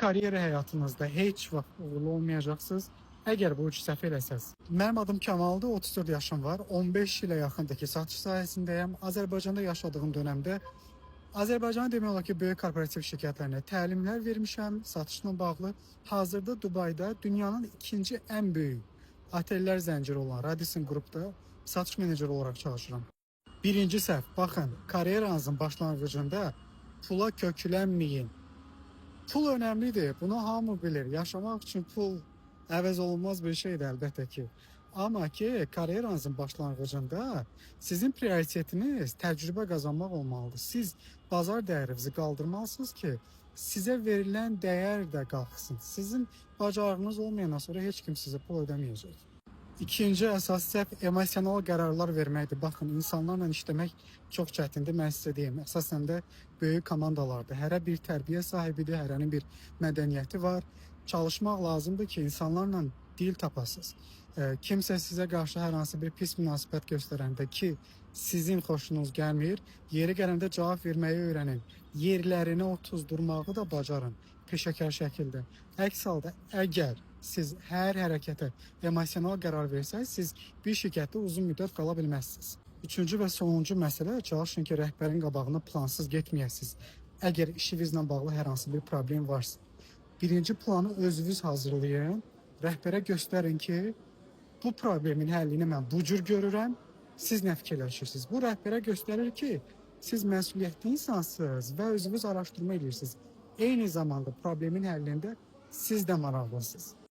kariyer həyatınızda heç vaxt uğurlu olmayacaqsınız, əgər bu üç səhv eləsəz. Mənim adım Kamaldır, 34 yaşım var. 15 ilə yaxındır ki, satış sahəsindəyəm. Azərbaycanda yaşadığım dönəmdə Azərbaycana demək olar ki, böyük korporativ şirkətlərinə təlimlər vermişəm, satışla bağlı. Hazırda Dubayda dünyanın ikinci ən böyük otellər zənciri olan Radisson Group'da satış meneceri olaraq çalışıram. Birinci səhv, baxın, karyeranızın başlanğıcında pula köklənməyin. Pul önemlidir. Bunu hamı bilir. Yaşamak için pul əvəz olunmaz bir şeydir əlbəttə ki. Amma ki, karyeranızın başlanğıcında sizin prioritetiniz təcrübə qazanmaq olmalıdır. Siz bazar dəyərinizi qaldırmalısınız ki, sizə verilən dəyər də qalxsın. Sizin bacarığınız olmayandan sonra heç kim sizə pul ödəməyəcək. İkinci əsas səhv emosional qərarlar verməkdir. Baxın, insanlarla işləmək çox çətindir, mən sizə deyim. Əsasən də böyük komandalardır. Hərə bir tərbiyə sahibidir, hərənin bir mədəniyyəti var. Çalışmaq lazımdır ki, insanlarla dil tapasınız. Kimsə sizə qarşı hər hansı bir pis münasibət göstərəndə ki, sizin xoşunuz gəlmir, yeri gələndə cavab verməyi öyrənin. Yerlərini otuzdurmağı da bacarın peşəkar şəkildə. Əks halda əgər siz hər hərəkətə emosional qərar versəz, siz bir şirkətdə uzun müddət qala bilməzsiniz. Üçüncü və sonuncu məsələ, çalışın ki, rəhbərin qabağına plansız getməyəsiniz. Əgər işinizlə bağlı hər hansı bir problem varsa. Birinci planı özünüz hazırlayın, rəhbərə göstərin ki, bu problemin həllini mən bu cür görürəm, siz nə fikirləşirsiniz? Bu rəhbərə göstərir ki, siz məsuliyyətli insansınız və özünüz araşdırma edirsiniz. Eyni zamanda problemin həllində siz də maraqlısınız.